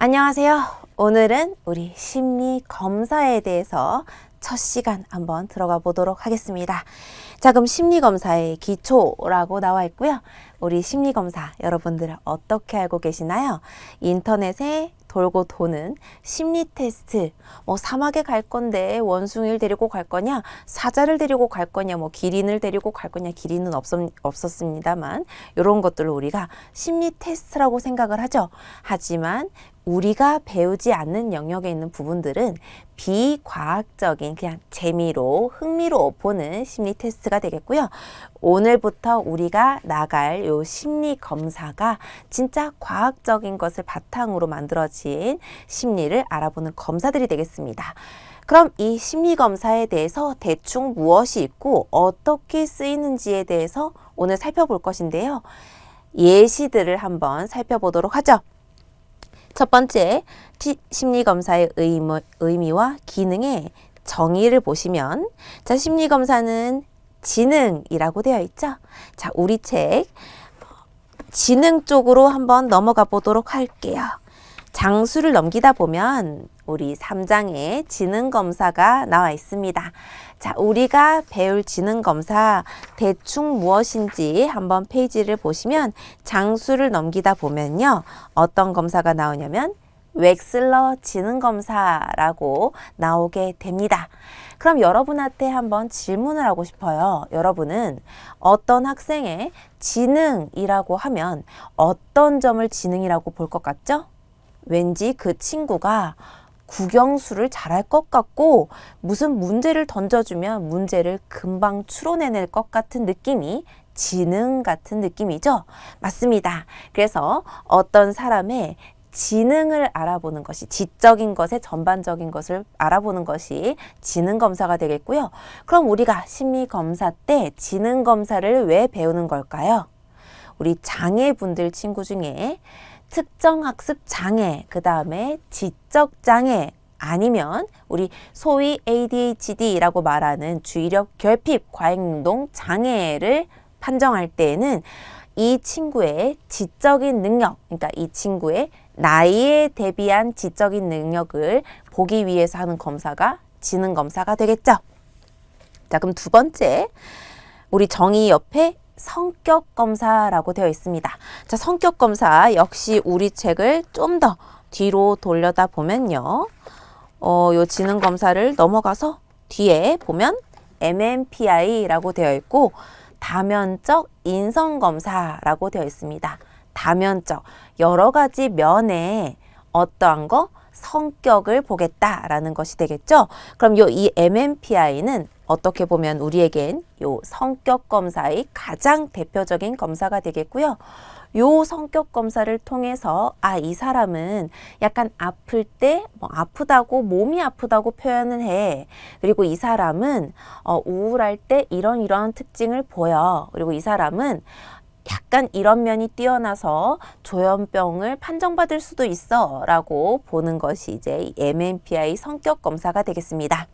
안녕하세요. 오늘은 우리 심리 검사에 대해서 첫 시간 한번 들어가 보도록 하겠습니다. 자, 그럼 심리 검사의 기초라고 나와 있고요. 우리 심리 검사 여러분들은 어떻게 알고 계시나요? 인터넷에 돌고 도는 심리 테스트, 사막에 갈 건데 원숭이를 데리고 갈 거냐, 사자를 데리고 갈 거냐, 기린을 데리고 갈 거냐, 기린은 없었습니다만 이런 것들을 우리가 심리 테스트라고 생각을 하죠. 하지만 우리가 배우지 않는 영역에 있는 부분들은 비과학적인 그냥 재미로 흥미로 보는 심리 테스트가 되겠고요. 오늘부터 우리가 나갈 요 심리 검사가 진짜 과학적인 것을 바탕으로 만들어진 심리를 알아보는 검사들이 되겠습니다. 그럼 이 심리 검사에 대해서 대충 무엇이 있고 어떻게 쓰이는지에 대해서 오늘 살펴볼 것인데요. 예시들을 한번 살펴보도록 하죠. 첫 번째, 심리검사의 의미와 기능의 정의를 보시면, 자, 심리검사는 지능이라고 되어 있죠. 자, 우리 책 지능 쪽으로 한번 넘어가 보도록 할게요. 장수를 넘기다 보면 우리 3장에 지능검사가 나와 있습니다. 자, 우리가 배울 지능검사 대충 무엇인지 한번 페이지를 보시면 장수를 넘기다 보면요. 어떤 검사가 나오냐면 웩슬러 지능검사라고 나오게 됩니다. 그럼 여러분한테 한번 질문을 하고 싶어요. 여러분은 어떤 학생의 지능이라고 하면 어떤 점을 지능이라고 볼 것 같죠? 왠지 그 친구가 국영수를 잘할 것 같고 무슨 문제를 던져주면 문제를 금방 추론해낼 것 같은 느낌이 지능 같은 느낌이죠. 맞습니다. 그래서 어떤 사람의 지능을 알아보는 것이 지적인 것의 전반적인 것을 알아보는 것이 지능검사가 되겠고요. 그럼 우리가 심리검사 때 지능검사를 왜 배우는 걸까요? 우리 장애분들 친구 중에 특정 학습 장애, 그 다음에 지적 장애, 아니면 우리 소위 ADHD라고 말하는 주의력 결핍 과잉행동 장애를 판정할 때에는 이 친구의 지적인 능력, 그러니까 이 친구의 나이에 대비한 지적인 능력을 보기 위해서 하는 검사가 지능검사가 되겠죠. 자, 그럼 두 번째, 우리 정의 옆에 성격검사라고 되어 있습니다. 자, 성격검사 역시 우리 책을 좀 더 뒤로 돌려다 보면요. 요 지능검사를 넘어가서 뒤에 보면 MMPI라고 되어 있고 다면적 인성검사라고 되어 있습니다. 다면적, 여러 가지 면에 어떠한 거? 성격을 보겠다라는 것이 되겠죠. 그럼 이 MMPI는 어떻게 보면 우리에겐 요 성격 검사의 가장 대표적인 검사가 되겠고요. 요 성격 검사를 통해서 이 사람은 약간 아플 때 아프다고 몸이 아프다고 표현을 해. 그리고 이 사람은 우울할 때 이런 특징을 보여. 그리고 이 사람은 약간 이런 면이 뛰어나서 조현병을 판정받을 수도 있어 라고 보는 것이 이제 MMPI 성격 검사가 되겠습니다.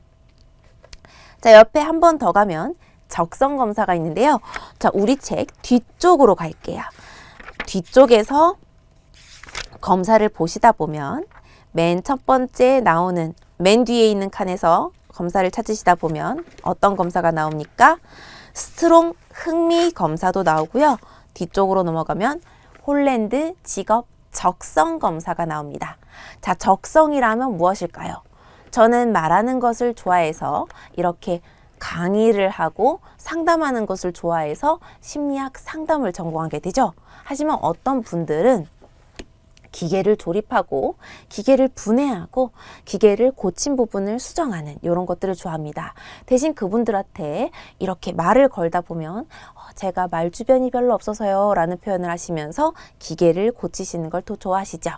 자, 옆에 한 번 더 가면 적성 검사가 있는데요. 자, 우리 책 뒤쪽으로 갈게요. 뒤쪽에서 검사를 보시다 보면 맨 첫 번째 나오는 맨 뒤에 있는 칸에서 검사를 찾으시다 보면 어떤 검사가 나옵니까? 스트롱 흥미 검사도 나오고요. 뒤쪽으로 넘어가면 홀랜드 직업 적성 검사가 나옵니다. 자, 적성이라면 무엇일까요? 저는 말하는 것을 좋아해서 이렇게 강의를 하고 상담하는 것을 좋아해서 심리학 상담을 전공하게 되죠. 하지만 어떤 분들은 기계를 조립하고 기계를 분해하고 기계를 고친 부분을 수정하는 이런 것들을 좋아합니다. 대신 그분들한테 이렇게 말을 걸다 보면 제가 말 주변이 별로 없어서요 라는 표현을 하시면서 기계를 고치시는 걸 더 좋아하시죠.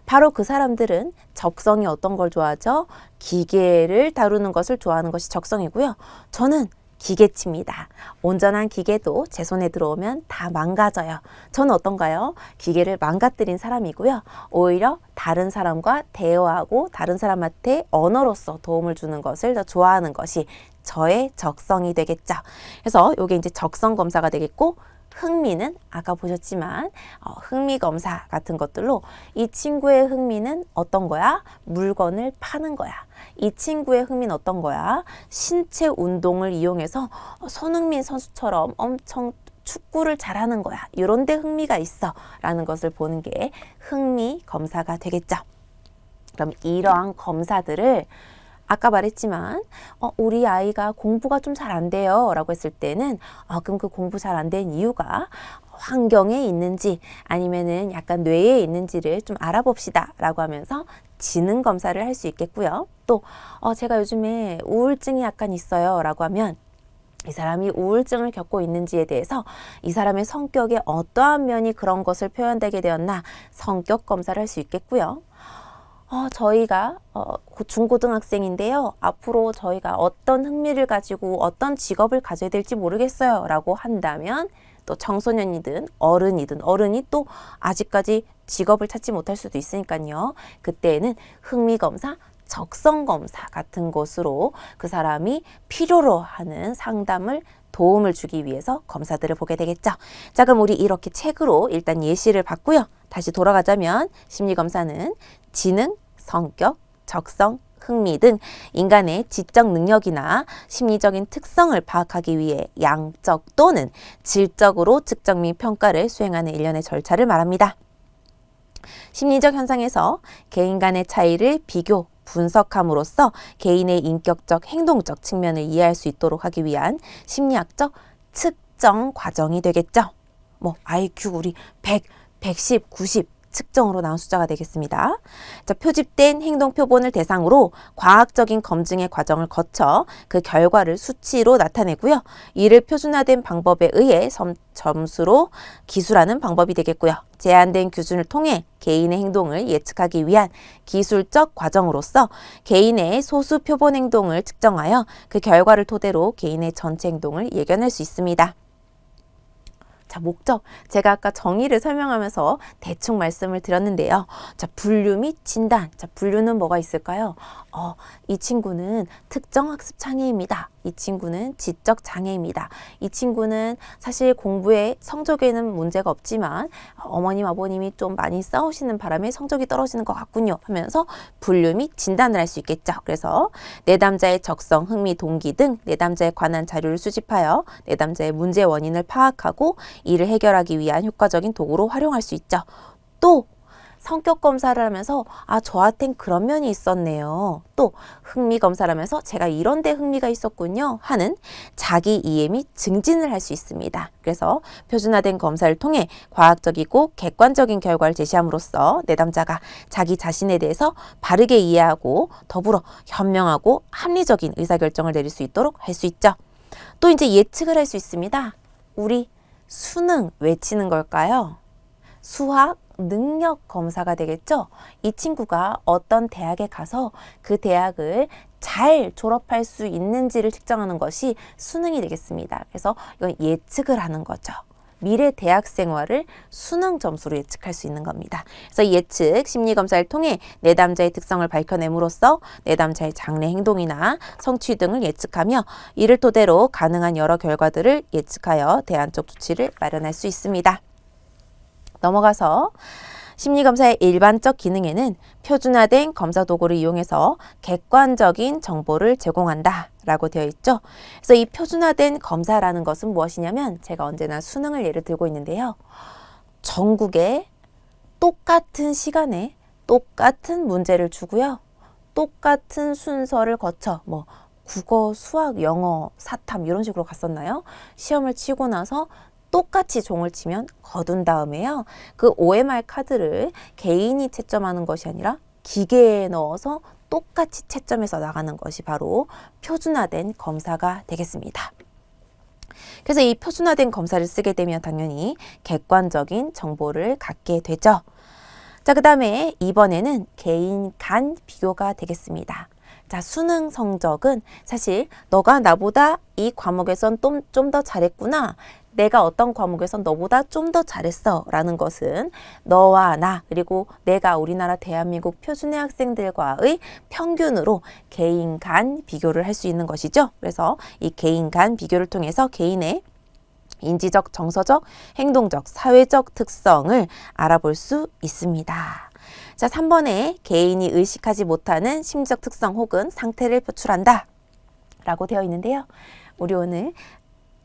바로 그 사람들은 적성이 어떤 걸 좋아하죠? 기계를 다루는 것을 좋아하는 것이 적성이고요. 저는 기계치입니다. 온전한 기계도 제 손에 들어오면 다 망가져요. 저는 어떤가요? 기계를 망가뜨린 사람이고요. 오히려 다른 사람과 대화하고 다른 사람한테 언어로서 도움을 주는 것을 더 좋아하는 것이 저의 적성이 되겠죠. 그래서 이게 이제 적성 검사가 되겠고, 흥미는 아까 보셨지만 흥미 검사 같은 것들로 이 친구의 흥미는 어떤 거야? 물건을 파는 거야. 이 친구의 흥미는 어떤 거야? 신체 운동을 이용해서 손흥민 선수처럼 엄청 축구를 잘하는 거야. 이런 데 흥미가 있어 라는 것을 보는 게 흥미 검사가 되겠죠. 그럼 이러한 검사들을 아까 말했지만 우리 아이가 공부가 좀 잘 안 돼요 라고 했을 때는 그럼 그 공부 잘 안 된 이유가 환경에 있는지 아니면은 약간 뇌에 있는지를 좀 알아봅시다 라고 하면서 지능 검사를 할 수 있겠고요. 또 제가 요즘에 우울증이 약간 있어요 라고 하면 이 사람이 우울증을 겪고 있는지에 대해서 이 사람의 성격에 어떠한 면이 그런 것을 표현되게 되었나 성격 검사를 할 수 있겠고요. 저희가 중고등학생인데요. 앞으로 저희가 어떤 흥미를 가지고 어떤 직업을 가져야 될지 모르겠어요 라고 한다면 또 청소년이든 어른이 또 아직까지 직업을 찾지 못할 수도 있으니까요. 그때에는 흥미검사, 적성검사 같은 것으로 그 사람이 필요로 하는 상담을 도움을 주기 위해서 검사들을 보게 되겠죠. 자, 그럼 우리 이렇게 책으로 일단 예시를 봤고요. 다시 돌아가자면 심리검사는 지능, 성격, 적성, 흥미 등 인간의 지적 능력이나 심리적인 특성을 파악하기 위해 양적 또는 질적으로 측정 및 평가를 수행하는 일련의 절차를 말합니다. 심리적 현상에서 개인 간의 차이를 비교, 분석함으로써 개인의 인격적, 행동적 측면을 이해할 수 있도록 하기 위한 심리학적 측정 과정이 되겠죠. IQ 우리 100, 110, 90 측정으로 나온 숫자가 되겠습니다. 자, 표집된 행동 표본을 대상으로 과학적인 검증의 과정을 거쳐 그 결과를 수치로 나타내고요. 이를 표준화된 방법에 의해 점수로 기술하는 방법이 되겠고요. 제한된 기준을 통해 개인의 행동을 예측하기 위한 기술적 과정으로서 개인의 소수 표본 행동을 측정하여 그 결과를 토대로 개인의 전체 행동을 예견할 수 있습니다. 자, 목적. 제가 아까 정의를 설명하면서 대충 말씀을 드렸는데요. 자, 분류 및 진단. 자, 분류는 뭐가 있을까요? 이 친구는 특정 학습 장애입니다. 이 친구는 지적 장애입니다. 이 친구는 사실 공부에 성적에는 문제가 없지만 어머님, 아버님이 좀 많이 싸우시는 바람에 성적이 떨어지는 것 같군요 하면서 분류 및 진단을 할 수 있겠죠. 그래서 내담자의 적성, 흥미, 동기 등 내담자에 관한 자료를 수집하여 내담자의 문제 원인을 파악하고 이를 해결하기 위한 효과적인 도구로 활용할 수 있죠. 또 성격 검사를 하면서 저한텐 그런 면이 있었네요. 또 흥미 검사를 하면서 제가 이런 데 흥미가 있었군요 하는 자기 이해 및 증진을 할 수 있습니다. 그래서 표준화된 검사를 통해 과학적이고 객관적인 결과를 제시함으로써 내담자가 자기 자신에 대해서 바르게 이해하고 더불어 현명하고 합리적인 의사결정을 내릴 수 있도록 할 수 있죠. 또 이제 예측을 할 수 있습니다. 우리 수능 외치는 걸까요? 수학 능력 검사가 되겠죠. 이 친구가 어떤 대학에 가서 그 대학을 잘 졸업할 수 있는지를 측정하는 것이 수능이 되겠습니다. 그래서 이건 예측을 하는 거죠. 미래 대학 생활을 수능 점수로 예측할 수 있는 겁니다. 그래서 예측 심리검사를 통해 내담자의 특성을 밝혀냄으로써 내담자의 장래 행동이나 성취 등을 예측하며 이를 토대로 가능한 여러 결과들을 예측하여 대안적 조치를 마련할 수 있습니다. 넘어가서 심리검사의 일반적 기능에는 표준화된 검사 도구를 이용해서 객관적인 정보를 제공한다 라고 되어 있죠. 그래서 이 표준화된 검사라는 것은 무엇이냐면 제가 언제나 수능을 예를 들고 있는데요. 전국에 똑같은 시간에 똑같은 문제를 주고요. 똑같은 순서를 거쳐 국어, 수학, 영어, 사탐 이런 식으로 갔었나요? 시험을 치고 나서 똑같이 종을 치면 거둔 다음에요. 그 OMR 카드를 개인이 채점하는 것이 아니라 기계에 넣어서 똑같이 채점해서 나가는 것이 바로 표준화된 검사가 되겠습니다. 그래서 이 표준화된 검사를 쓰게 되면 당연히 객관적인 정보를 갖게 되죠. 자, 그 다음에 이번에는 개인 간 비교가 되겠습니다. 자, 수능 성적은 사실 너가 나보다 이 과목에선 좀 더 잘했구나. 내가 어떤 과목에선 너보다 좀 더 잘했어 라는 것은 너와 나 그리고 내가 우리나라 대한민국 표준의 학생들과의 평균으로 개인 간 비교를 할 수 있는 것이죠. 그래서 이 개인 간 비교를 통해서 개인의 인지적, 정서적, 행동적, 사회적 특성을 알아볼 수 있습니다. 자, 3번에 개인이 의식하지 못하는 심리적 특성 혹은 상태를 표출한다 라고 되어 있는데요. 우리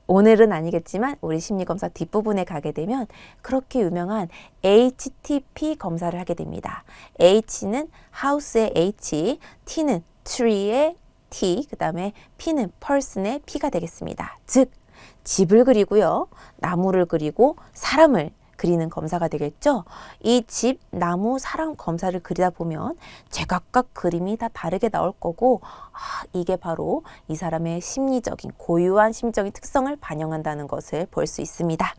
오늘은 아니겠지만 우리 심리검사 뒷부분에 가게 되면 그렇게 유명한 HTP 검사를 하게 됩니다. H는 house의 H, T는 tree의 T, 그 다음에 P는 person의 P가 되겠습니다. 즉, 집을 그리고요, 나무를 그리고 사람을 그리는 검사가 되겠죠. 이 집, 나무, 사람 검사를 그리다 보면 제각각 그림이 다 다르게 나올 거고, 이게 바로 이 사람의 심리적인 고유한 심적인 특성을 반영한다는 것을 볼 수 있습니다.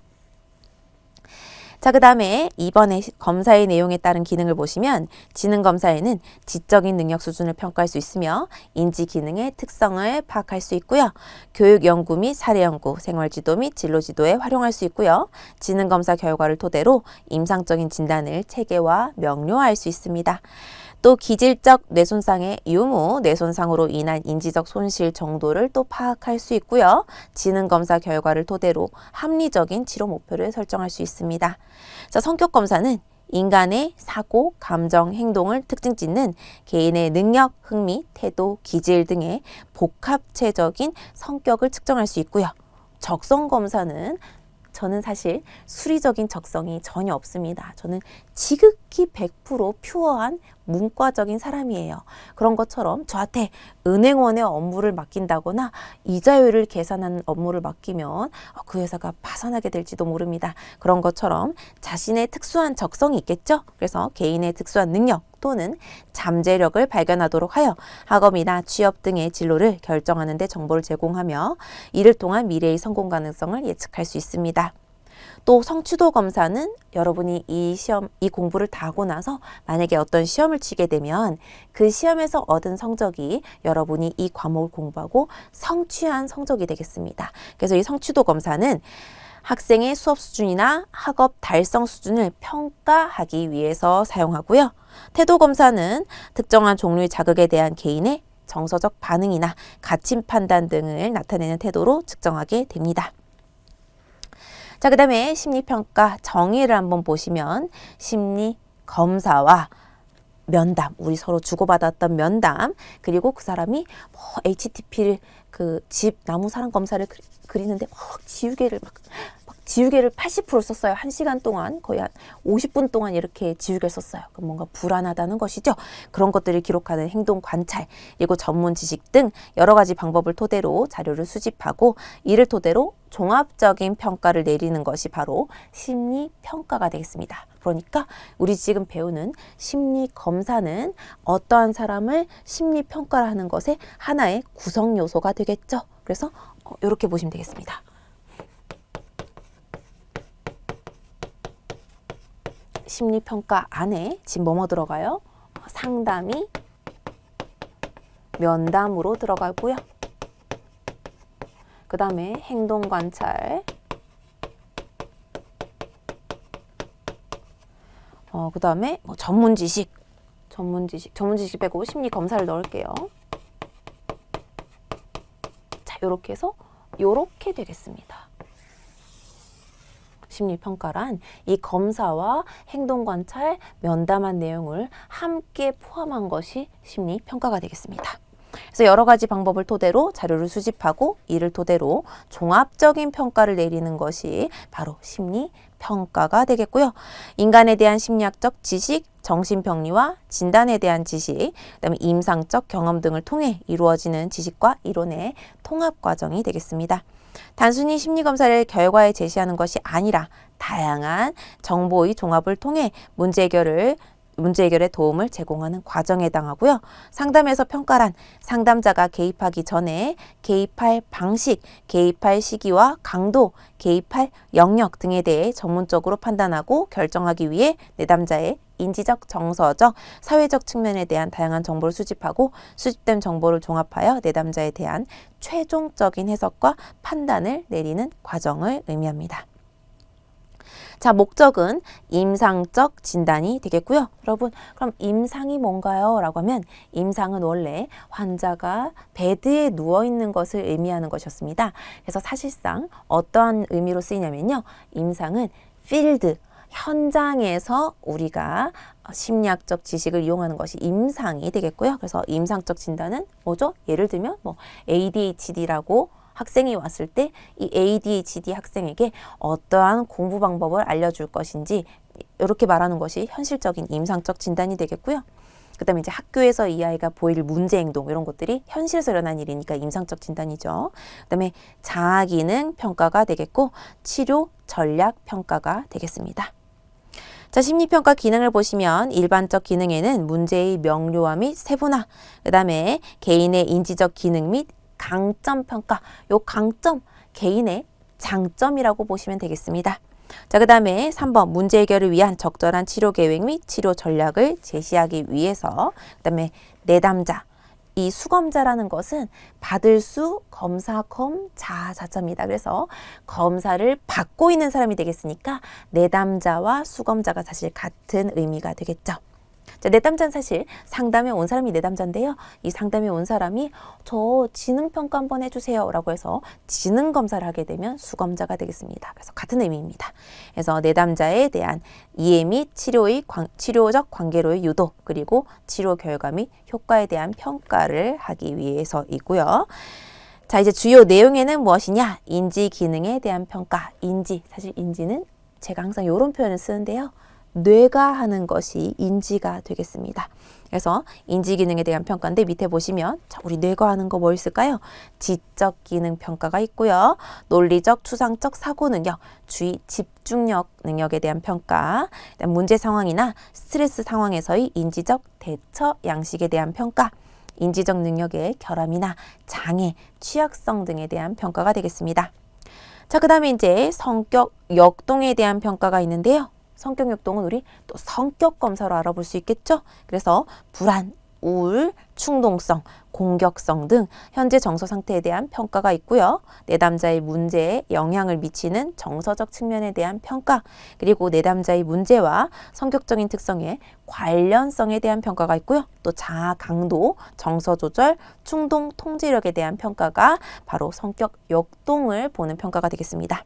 자, 그 다음에 이번에 검사의 내용에 따른 기능을 보시면 지능검사에는 지적인 능력 수준을 평가할 수 있으며 인지 기능의 특성을 파악할 수 있고요. 교육 연구 및 사례 연구, 생활지도 및 진로 지도에 활용할 수 있고요. 지능검사 결과를 토대로 임상적인 진단을 체계화, 명료화할 수 있습니다. 또 기질적 뇌손상의 유무, 뇌손상으로 인한 인지적 손실 정도를 또 파악할 수 있고요. 지능검사 결과를 토대로 합리적인 치료 목표를 설정할 수 있습니다. 자, 성격검사는 인간의 사고, 감정, 행동을 특징 짓는 개인의 능력, 흥미, 태도, 기질 등의 복합체적인 성격을 측정할 수 있고요. 적성검사는 저는 사실 수리적인 적성이 전혀 없습니다. 저는 지극히 100% 퓨어한 문과적인 사람이에요. 그런 것처럼 저한테 은행원의 업무를 맡긴다거나 이자율을 계산하는 업무를 맡기면 그 회사가 파산하게 될지도 모릅니다. 그런 것처럼 자신의 특수한 적성이 있겠죠. 그래서 개인의 특수한 능력 또는 잠재력을 발견하도록 하여 학업이나 취업 등의 진로를 결정하는 데 정보를 제공하며 이를 통한 미래의 성공 가능성을 예측할 수 있습니다. 또 성취도 검사는 여러분이 이 공부를 다 하고 나서 만약에 어떤 시험을 치게 되면 그 시험에서 얻은 성적이 여러분이 이 과목을 공부하고 성취한 성적이 되겠습니다. 그래서 이 성취도 검사는 학생의 수업 수준이나 학업 달성 수준을 평가하기 위해서 사용하고요. 태도 검사는 특정한 종류의 자극에 대한 개인의 정서적 반응이나 가치 판단 등을 나타내는 태도로 측정하게 됩니다. 자, 그 다음에 심리평가 정의를 한번 보시면 심리검사와 면담, 우리 서로 주고받았던 면담, 그리고 그 사람이 HTP를 그 집, 나무, 사람 검사를 그리는데 지우개를 80% 썼어요. 1시간 동안 거의 한 50분 동안 이렇게 지우개를 썼어요. 그럼 뭔가 불안하다는 것이죠. 그런 것들을 기록하는 행동 관찰, 그리고 전문 지식 등 여러 가지 방법을 토대로 자료를 수집하고 이를 토대로 종합적인 평가를 내리는 것이 바로 심리평가가 되겠습니다. 그러니까 우리 지금 배우는 심리검사는 어떠한 사람을 심리평가를 하는 것의 하나의 구성 요소가 되겠죠. 그래서 이렇게 보시면 되겠습니다. 심리평가 안에 지금 뭐뭐 들어가요? 상담이 면담으로 들어가고요. 그 다음에 행동관찰, 그 다음에 전문지식 빼고 심리검사를 넣을게요. 자, 요렇게 해서 요렇게 되겠습니다. 심리평가란 이 검사와 행동관찰, 면담한 내용을 함께 포함한 것이 심리평가가 되겠습니다. 그래서 여러 가지 방법을 토대로 자료를 수집하고 이를 토대로 종합적인 평가를 내리는 것이 바로 심리평가가 되겠고요. 인간에 대한 심리학적 지식, 정신병리와 진단에 대한 지식, 그다음에 임상적 경험 등을 통해 이루어지는 지식과 이론의 통합 과정이 되겠습니다. 단순히 심리검사를 결과에 제시하는 것이 아니라 다양한 정보의 종합을 통해 문제 해결에 도움을 제공하는 과정에 해당하고요. 상담에서 평가란 상담자가 개입하기 전에 개입할 방식, 개입할 시기와 강도, 개입할 영역 등에 대해 전문적으로 판단하고 결정하기 위해 내담자의 인지적, 정서적, 사회적 측면에 대한 다양한 정보를 수집하고 수집된 정보를 종합하여 내담자에 대한 최종적인 해석과 판단을 내리는 과정을 의미합니다. 자, 목적은 임상적 진단이 되겠고요. 여러분, 그럼 임상이 뭔가요? 라고 하면 임상은 원래 환자가 베드에 누워있는 것을 의미하는 것이었습니다. 그래서 사실상 어떠한 의미로 쓰이냐면요. 임상은 필드, 현장에서 우리가 심리학적 지식을 이용하는 것이 임상이 되겠고요. 그래서 임상적 진단은 뭐죠? 예를 들면 뭐 ADHD라고 학생이 왔을 때 이 ADHD 학생에게 어떠한 공부 방법을 알려줄 것인지 이렇게 말하는 것이 현실적인 임상적 진단이 되겠고요. 그 다음에 이제 학교에서 이 아이가 보일 문제 행동 이런 것들이 현실에서 일어난 일이니까 임상적 진단이죠. 그 다음에 자아기능 평가가 되겠고 치료 전략 평가가 되겠습니다. 자, 심리평가 기능을 보시면 일반적 기능에는 문제의 명료화 및 세분화, 그 다음에 개인의 인지적 기능 및 강점 평가, 요 강점, 개인의 장점이라고 보시면 되겠습니다. 자, 그 다음에 3번 문제 해결을 위한 적절한 치료 계획 및 치료 전략을 제시하기 위해서, 그 다음에 내담자, 이 수검자라는 것은 받을 수 검사 검 자자자입니다. 그래서 검사를 받고 있는 사람이 되겠으니까 내담자와 수검자가 사실 같은 의미가 되겠죠. 자, 내담자는 사실 상담에 온 사람이 내담자인데요. 이 상담에 온 사람이 저 지능평가 한번 해주세요 라고 해서 지능검사를 하게 되면 수검자가 되겠습니다. 그래서 같은 의미입니다. 그래서 내담자에 대한 이해 및 치료적 관계로의 유도, 그리고 치료 결과 및 효과에 대한 평가를 하기 위해서이고요. 자, 이제 주요 내용에는 무엇이냐? 인지 기능에 대한 평가. 인지, 사실 인지는 제가 항상 이런 표현을 쓰는데요. 뇌가 하는 것이 인지가 되겠습니다. 그래서 인지 기능에 대한 평가인데 밑에 보시면 자, 우리 뇌가 하는 거 뭐 있을까요? 지적 기능 평가가 있고요. 논리적, 추상적 사고 능력, 주의, 집중력 능력에 대한 평가, 문제 상황이나 스트레스 상황에서의 인지적 대처 양식에 대한 평가, 인지적 능력의 결함이나 장애, 취약성 등에 대한 평가가 되겠습니다. 자, 그 다음에 이제 성격 역동에 대한 평가가 있는데요. 성격 역동은 우리 또 성격 검사로 알아볼 수 있겠죠. 그래서 불안, 우울, 충동성, 공격성 등 현재 정서 상태에 대한 평가가 있고요. 내담자의 문제에 영향을 미치는 정서적 측면에 대한 평가, 그리고 내담자의 문제와 성격적인 특성의 관련성에 대한 평가가 있고요. 또 자아 강도, 정서 조절, 충동 통제력에 대한 평가가 바로 성격 역동을 보는 평가가 되겠습니다.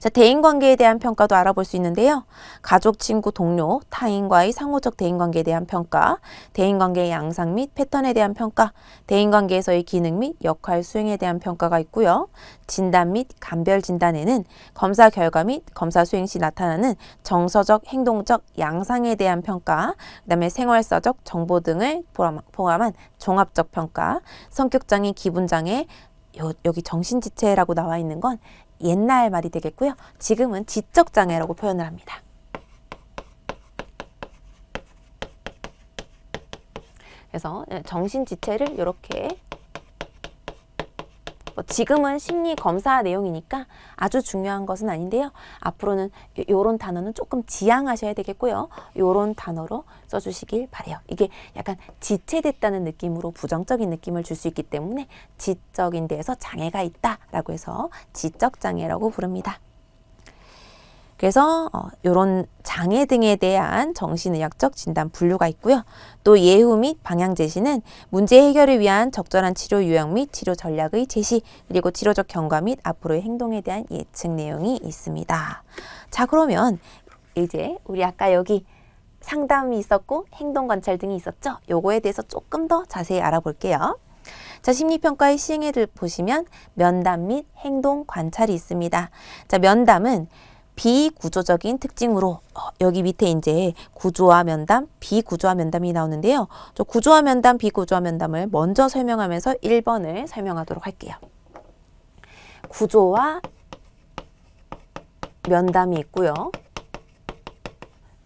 자, 대인관계에 대한 평가도 알아볼 수 있는데요. 가족, 친구, 동료, 타인과의 상호적 대인관계에 대한 평가, 대인관계의 양상 및 패턴에 대한 평가, 대인관계에서의 기능 및 역할 수행에 대한 평가가 있고요. 진단 및 감별 진단에는 검사 결과 및 검사 수행 시 나타나는 정서적, 행동적 양상에 대한 평가, 그 다음에 생활사적 정보 등을 포함한 종합적 평가, 성격장애, 기분장애, 여기 정신지체라고 나와 있는 건 옛날 말이 되겠고요. 지금은 지적장애라고 표현을 합니다. 그래서 정신지체를 이렇게 지금은 심리검사 내용이니까 아주 중요한 것은 아닌데요. 앞으로는 이런 단어는 조금 지양하셔야 되겠고요. 이런 단어로 써주시길 바래요. 이게 약간 지체됐다는 느낌으로 부정적인 느낌을 줄 수 있기 때문에 지적인 데에서 장애가 있다라고 해서 지적장애라고 부릅니다. 그래서 이런 장애 등에 대한 정신의학적 진단 분류가 있고요. 또 예후 및 방향 제시는 문제 해결을 위한 적절한 치료 유형 및 치료 전략의 제시, 그리고 치료적 경과 및 앞으로의 행동에 대한 예측 내용이 있습니다. 자, 그러면 이제 우리 아까 여기 상담이 있었고 행동 관찰 등이 있었죠? 요거에 대해서 조금 더 자세히 알아볼게요. 자, 심리평가의 시행에를 보시면 면담 및 행동 관찰이 있습니다. 자, 면담은 비구조적인 특징으로 여기 밑에 이제 구조화 면담, 비구조화 면담이 나오는데요. 저 구조화 면담, 비구조화 면담을 먼저 설명하면서 1번을 설명하도록 할게요. 구조화 면담이 있고요.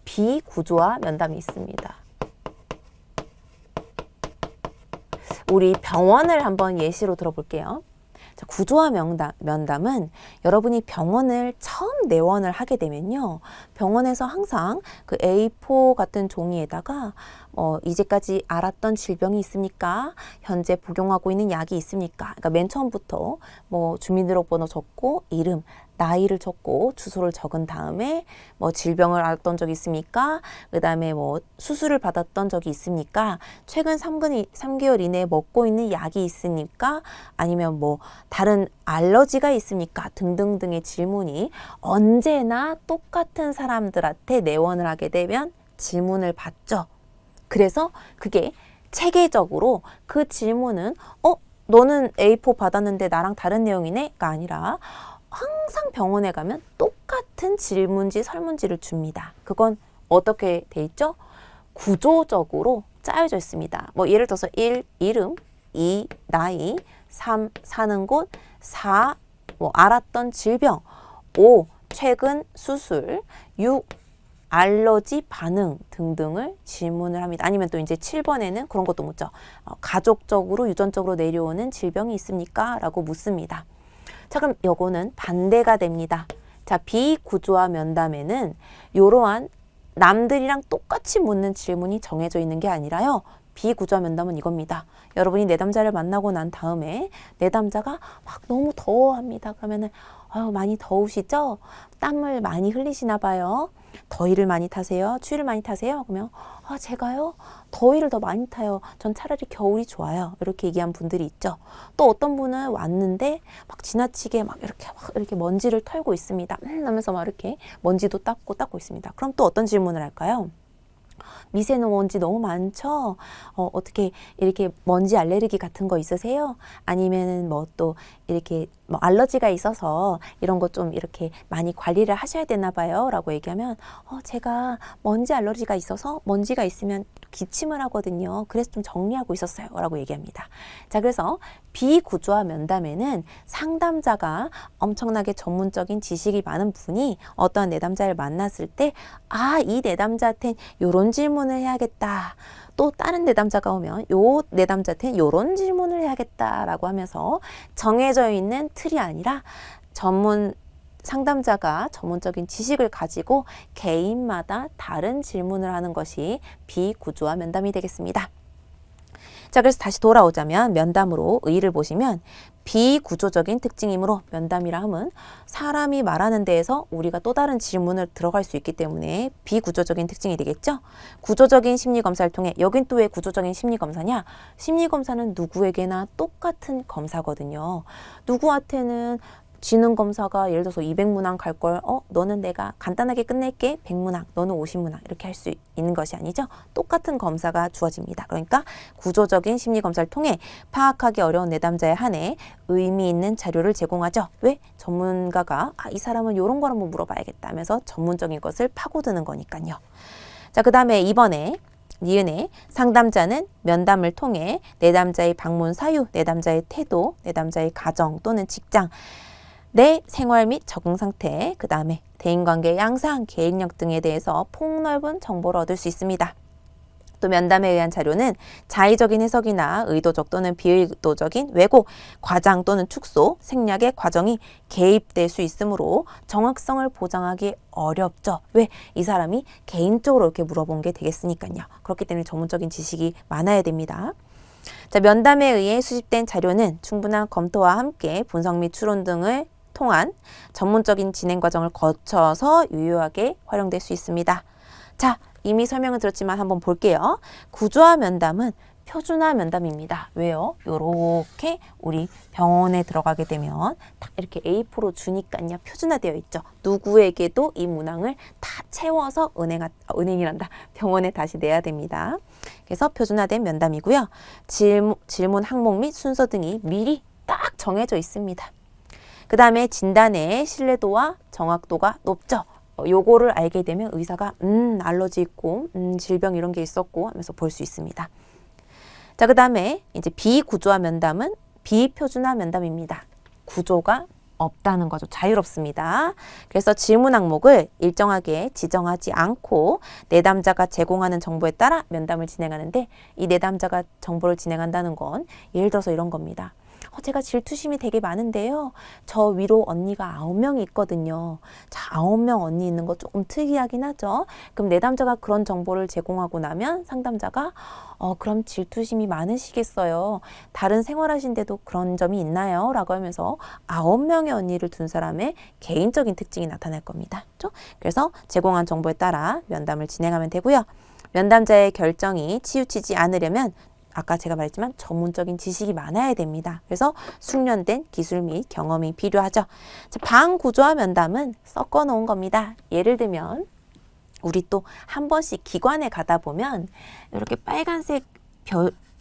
비구조화 면담이 있습니다. 우리 병원을 한번 예시로 들어볼게요. 자, 구조화 면담은 여러분이 병원을 처음 내원을 하게 되면요. 병원에서 항상 그 A4 같은 종이에다가 이제까지 알았던 질병이 있습니까? 현재 복용하고 있는 약이 있습니까? 그러니까 맨 처음부터 뭐 주민등록번호 적고 이름, 나이를 적고 주소를 적은 다음에 뭐 질병을 앓았던 적이 있습니까? 그 다음에 뭐 수술을 받았던 적이 있습니까? 최근 3개월 이내에 먹고 있는 약이 있습니까? 아니면 뭐 다른 알러지가 있습니까? 등등등의 질문이 언제나 똑같은 사람들한테 내원을 하게 되면 질문을 받죠. 그래서 그게 체계적으로 그 질문은 너는 A4 받았는데 나랑 다른 내용이네?가 아니라 항상 병원에 가면 똑같은 질문지 설문지를 줍니다. 그건 어떻게 돼 있죠? 구조적으로 짜여져 있습니다. 뭐 예를 들어서 1. 이름, 2. 나이, 3. 사는 곳, 4. 뭐 알았던 질병, 5. 최근 수술, 6. 알러지 반응 등등을 질문을 합니다. 아니면 또 이제 7번에는 그런 것도 묻죠. 가족적으로 유전적으로 내려오는 질병이 있습니까? 라고 묻습니다. 자, 그럼 요거는 반대가 됩니다. 자, 비구조화 면담에는 이러한 남들이랑 똑같이 묻는 질문이 정해져 있는 게 아니라요. 비구조화 면담은 이겁니다. 여러분이 내담자를 만나고 난 다음에 내담자가 막 너무 더워합니다. 그러면은 많이 더우시죠? 땀을 많이 흘리시나 봐요. 더위를 많이 타세요? 추위를 많이 타세요? 그러면 제가요? 더위를 더 많이 타요. 전 차라리 겨울이 좋아요. 이렇게 얘기한 분들이 있죠. 또 어떤 분은 왔는데 막 지나치게 막 이렇게 먼지를 털고 있습니다. 하면서 막 이렇게 먼지도 닦고 있습니다. 그럼 또 어떤 질문을 할까요? 미세먼지 너무 많죠? 어떻게 이렇게 먼지 알레르기 같은 거 있으세요? 아니면 뭐 또 이렇게 뭐 알러지가 있어서 이런 거 좀 이렇게 많이 관리를 하셔야 되나 봐요. 라고 얘기하면 제가 먼지 알러지가 있어서 먼지가 있으면 기침을 하거든요. 그래서 좀 정리하고 있었어요. 라고 얘기합니다. 자, 그래서 비구조화 면담에는 상담자가 엄청나게 전문적인 지식이 많은 분이 어떠한 내담자를 만났을 때 이 내담자한테는 요런 질문을 해야겠다. 또 다른 내담자가 오면 요 내담자한테는 요런 질문을 해야겠다라고 하면서 정해져 있는 틀이 아니라 상담자가 전문적인 지식을 가지고 개인마다 다른 질문을 하는 것이 비구조화 면담이 되겠습니다. 자, 그래서 다시 돌아오자면 면담으로 의의를 보시면 비구조적인 특징이므로 면담이라 함은 사람이 말하는 데에서 우리가 또 다른 질문을 들어갈 수 있기 때문에 비구조적인 특징이 되겠죠. 구조적인 심리검사를 통해 여긴 또 왜 구조적인 심리검사냐? 심리검사는 누구에게나 똑같은 검사거든요. 누구한테는 지능검사가 예를 들어서 200문항 갈 걸 너는 내가 간단하게 끝낼게 100문항 너는 50문항 이렇게 할 수 있는 것이 아니죠. 똑같은 검사가 주어집니다. 그러니까 구조적인 심리검사를 통해 파악하기 어려운 내담자에 한해 의미 있는 자료를 제공하죠. 왜? 전문가가 이 사람은 이런 걸 한번 물어봐야겠다 하면서 전문적인 것을 파고드는 거니까요. 자, 그 다음에 이번에 니은의 상담자는 면담을 통해 내담자의 방문 사유, 내담자의 태도, 내담자의 가정 또는 직장, 내 생활 및 적응 상태, 그 다음에 대인관계 양상, 개인력 등에 대해서 폭넓은 정보를 얻을 수 있습니다. 또 면담에 의한 자료는 자의적인 해석이나 의도적 또는 비의도적인 왜곡, 과장 또는 축소, 생략의 과정이 개입될 수 있으므로 정확성을 보장하기 어렵죠. 왜? 이 사람이 개인적으로 이렇게 물어본 게 되겠으니까요. 그렇기 때문에 전문적인 지식이 많아야 됩니다. 자, 면담에 의해 수집된 자료는 충분한 검토와 함께 분석 및 추론 등을 통한 전문적인 진행 과정을 거쳐서 유효하게 활용될 수 있습니다. 자, 이미 설명을 들었지만 한번 볼게요. 구조화 면담은 표준화 면담입니다. 왜요? 요렇게 우리 병원에 들어가게 되면 딱 이렇게 A4로 주니까요. 표준화되어 있죠. 누구에게도 이 문항을 다 채워서 병원에 다시 내야 됩니다. 그래서 표준화된 면담이고요. 질문 항목 및 순서 등이 미리 딱 정해져 있습니다. 그 다음에 진단의 신뢰도와 정확도가 높죠. 요거를 알게 되면 의사가 알러지 있고 질병 이런 게 있었고 하면서 볼 수 있습니다. 자, 그 다음에 이제 비구조화 면담은 비표준화 면담입니다. 구조가 없다는 거죠. 자유롭습니다. 그래서 질문 항목을 일정하게 지정하지 않고 내담자가 제공하는 정보에 따라 면담을 진행하는데 이 내담자가 정보를 진행한다는 건 예를 들어서 이런 겁니다. 제가 질투심이 되게 많은데요. 저 위로 언니가 9명이 있거든요. 자, 9명 언니 있는 거 조금 특이하긴 하죠. 그럼 내담자가 그런 정보를 제공하고 나면 상담자가 그럼 질투심이 많으시겠어요. 다른 생활하신데도 그런 점이 있나요? 라고 하면서 9명의 언니를 둔 사람의 개인적인 특징이 나타날 겁니다. 그렇죠? 그래서 제공한 정보에 따라 면담을 진행하면 되고요. 면담자의 결정이 치우치지 않으려면 아까 제가 말했지만 전문적인 지식이 많아야 됩니다. 그래서 숙련된 기술 및 경험이 필요하죠. 방 구조화 면담은 섞어 놓은 겁니다. 예를 들면 우리 또 한 번씩 기관에 가다 보면 이렇게 빨간색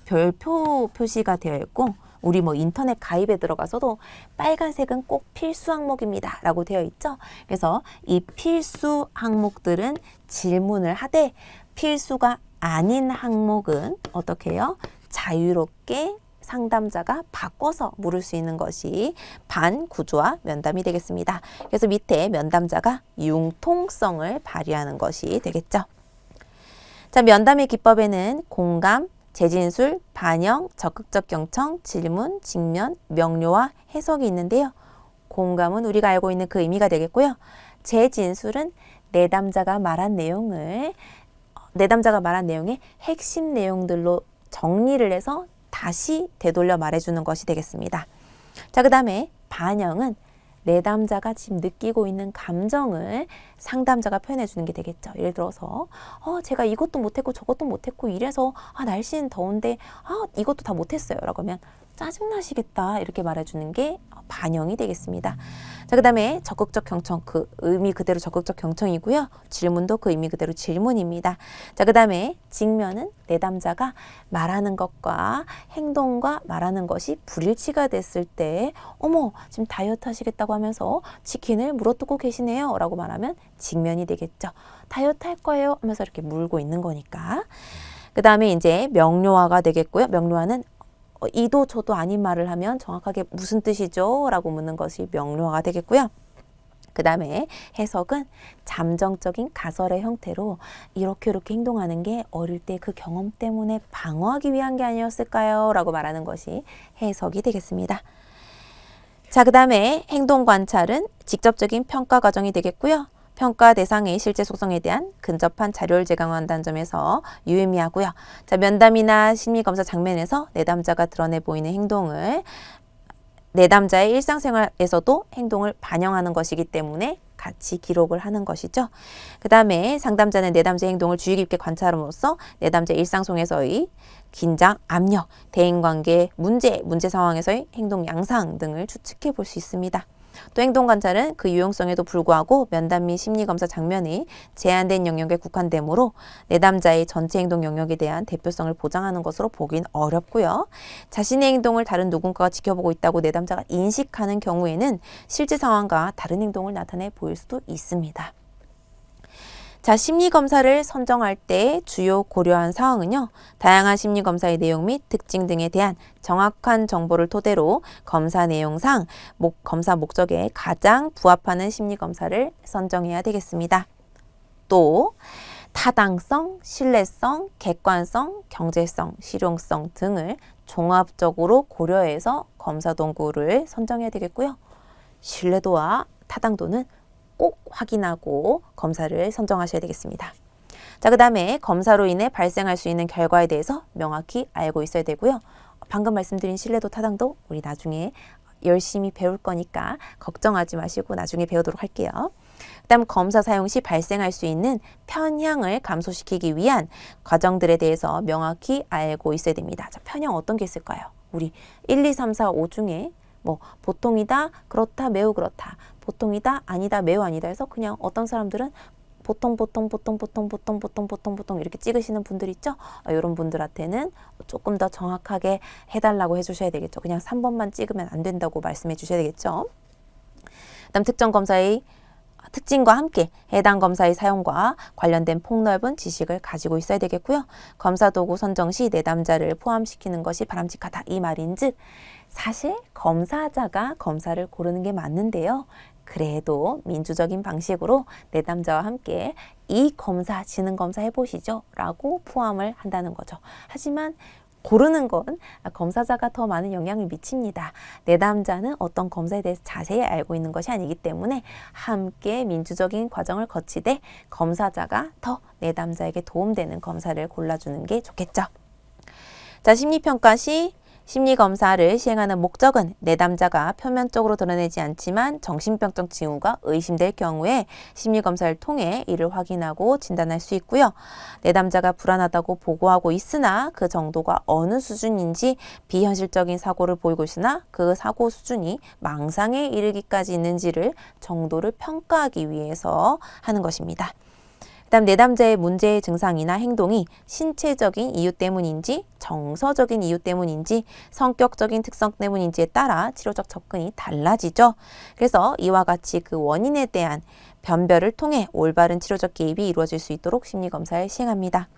별표 표시가 되어 있고 우리 뭐 인터넷 가입에 들어가서도 빨간색은 꼭 필수 항목입니다 라고 되어 있죠. 그래서 이 필수 항목들은 질문을 하되 필수가 아닌 항목은 어떻게 해요? 자유롭게 상담자가 바꿔서 물을 수 있는 것이 반구조화 면담이 되겠습니다. 그래서 밑에 면담자가 융통성을 발휘하는 것이 되겠죠. 자, 면담의 기법에는 공감, 재진술, 반영, 적극적 경청, 질문, 직면, 명료와 해석이 있는데요. 공감은 우리가 알고 있는 그 의미가 되겠고요. 재진술은 내담자가 말한 내용의 핵심 내용들로 정리를 해서 다시 되돌려 말해주는 것이 되겠습니다. 자, 그 다음에 반영은 내담자가 지금 느끼고 있는 감정을 상담자가 표현해 주는 게 되겠죠. 예를 들어서 제가 이것도 못했고 저것도 못했고 이래서 날씨는 더운데 이것도 다 못했어요 라고 하면 짜증나시겠다 이렇게 말해주는 게 반영이 되겠습니다. 자, 그 다음에 적극적 경청, 그 의미 그대로 적극적 경청이고요. 질문도 그 의미 그대로 질문입니다. 자, 그 다음에 직면은 내담자가 말하는 것과 행동과 말하는 것이 불일치가 됐을 때 어머 지금 다이어트 하시겠다고 하면서 치킨을 물어뜯고 계시네요 라고 말하면 직면이 되겠죠. 다이어트 할 거예요 하면서 이렇게 물고 있는 거니까. 그 다음에 이제 명료화가 되겠고요. 명료화는 이도 저도 아닌 말을 하면 정확하게 무슨 뜻이죠? 라고 묻는 것이 명료화가 되겠고요. 그 다음에 해석은 잠정적인 가설의 형태로 이렇게 행동하는 게 어릴 때 그 경험 때문에 방어하기 위한 게 아니었을까요? 라고 말하는 것이 해석이 되겠습니다. 자, 그 다음에 행동 관찰은 직접적인 평가 과정이 되겠고요. 평가 대상의 실제 속성에 대한 근접한 자료를 제공한다는 점에서 유의미하고요. 자, 면담이나 심리검사 장면에서 내담자가 드러내 보이는 행동을 내담자의 일상생활에서도 행동을 반영하는 것이기 때문에 같이 기록을 하는 것이죠. 그 다음에 상담자는 내담자의 행동을 주의 깊게 관찰함으로써 내담자의 일상 속에서의 긴장, 압력, 대인관계, 문제 상황에서의 행동 양상 등을 추측해 볼 수 있습니다. 또 행동 관찰은 그 유용성에도 불구하고 면담 및 심리검사 장면이 제한된 영역에 국한되므로 내담자의 전체 행동 영역에 대한 대표성을 보장하는 것으로 보긴 어렵고요. 자신의 행동을 다른 누군가가 지켜보고 있다고 내담자가 인식하는 경우에는 실제 상황과 다른 행동을 나타내 보일 수도 있습니다. 자, 심리검사를 선정할 때 주요 고려한 사항은요. 다양한 심리검사의 내용 및 특징 등에 대한 정확한 정보를 토대로 검사 내용상 검사 목적에 가장 부합하는 심리검사를 선정해야 되겠습니다. 또 타당성, 신뢰성, 객관성, 경제성, 실용성 등을 종합적으로 고려해서 검사 도구를 선정해야 되겠고요. 신뢰도와 타당도는 꼭 확인하고 검사를 선정하셔야 되겠습니다. 자, 그 다음에 검사로 인해 발생할 수 있는 결과에 대해서 명확히 알고 있어야 되고요. 방금 말씀드린 신뢰도, 타당도 우리 나중에 열심히 배울 거니까 걱정하지 마시고 나중에 배우도록 할게요. 그 다음 검사 사용 시 발생할 수 있는 편향을 감소시키기 위한 과정들에 대해서 명확히 알고 있어야 됩니다. 자, 편향 어떤 게 있을까요? 우리 1, 2, 3, 4, 5 중에 보통이다, 그렇다, 매우 그렇다, 보통이다, 아니다, 매우 아니다 해서 그냥 어떤 사람들은 보통 이렇게 찍으시는 분들 있죠? 이런 분들한테는 조금 더 정확하게 해달라고 해주셔야 되겠죠. 그냥 3번만 찍으면 안 된다고 말씀해 주셔야 되겠죠. 그다음 특정 검사의 특징과 함께 해당 검사의 사용과 관련된 폭넓은 지식을 가지고 있어야 되겠고요. 검사 도구 선정 시 내담자를 포함시키는 것이 바람직하다 이 말인즉 사실 검사자가 검사를 고르는 게 맞는데요. 그래도 민주적인 방식으로 내담자와 함께 이 검사, 지능 검사 해보시죠 라고 포함을 한다는 거죠. 하지만 고르는 건 검사자가 더 많은 영향을 미칩니다. 내담자는 어떤 검사에 대해서 자세히 알고 있는 것이 아니기 때문에 함께 민주적인 과정을 거치되 검사자가 더 내담자에게 도움되는 검사를 골라주는 게 좋겠죠. 자, 심리평가 시 심리검사를 시행하는 목적은 내담자가 표면적으로 드러내지 않지만 정신병적 징후가 의심될 경우에 심리검사를 통해 이를 확인하고 진단할 수 있고요. 내담자가 불안하다고 보고하고 있으나 그 정도가 어느 수준인지 비현실적인 사고를 보이고 있으나 그 사고 수준이 망상에 이르기까지 있는지를 정도를 평가하기 위해서 하는 것입니다. 그다음 내담자의 문제의 증상이나 행동이 신체적인 이유 때문인지 정서적인 이유 때문인지 성격적인 특성 때문인지에 따라 치료적 접근이 달라지죠. 그래서 이와 같이 그 원인에 대한 변별을 통해 올바른 치료적 개입이 이루어질 수 있도록 심리검사를 시행합니다.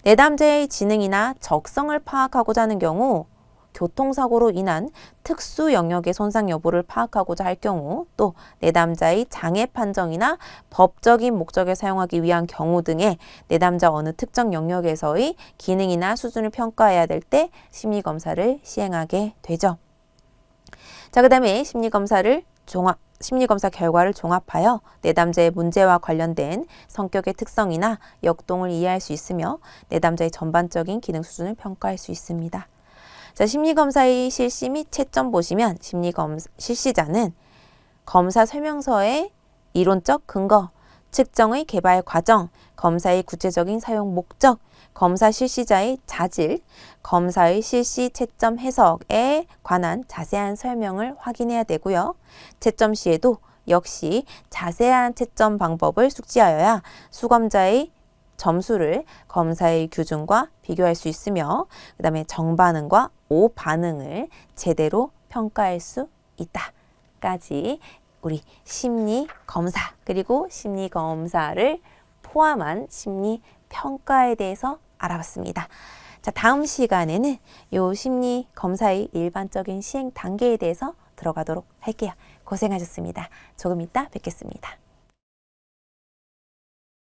내담자의 지능이나 적성을 파악하고자 하는 경우 교통사고로 인한 특수 영역의 손상 여부를 파악하고자 할 경우 또 내담자의 장애 판정이나 법적인 목적에 사용하기 위한 경우 등의 내담자 어느 특정 영역에서의 기능이나 수준을 평가해야 될 때 심리검사를 시행하게 되죠. 자, 그 다음에 심리검사 결과를 종합하여 내담자의 문제와 관련된 성격의 특성이나 역동을 이해할 수 있으며 내담자의 전반적인 기능 수준을 평가할 수 있습니다. 자, 심리검사의 실시 및 채점 보시면 실시자는 검사 설명서의 이론적 근거, 측정의 개발 과정, 검사의 구체적인 사용 목적, 검사 실시자의 자질, 검사의 실시 채점 해석에 관한 자세한 설명을 확인해야 되고요. 채점 시에도 역시 자세한 채점 방법을 숙지하여야 수검자의 점수를 검사의 규준과 비교할 수 있으며 그 다음에 정반응과 오반응을 제대로 평가할 수 있다까지 우리 심리검사 그리고 심리검사를 포함한 심리평가에 대해서 알아봤습니다. 자, 다음 시간에는 요 심리검사의 일반적인 시행 단계에 대해서 들어가도록 할게요. 고생하셨습니다. 조금 이따 뵙겠습니다.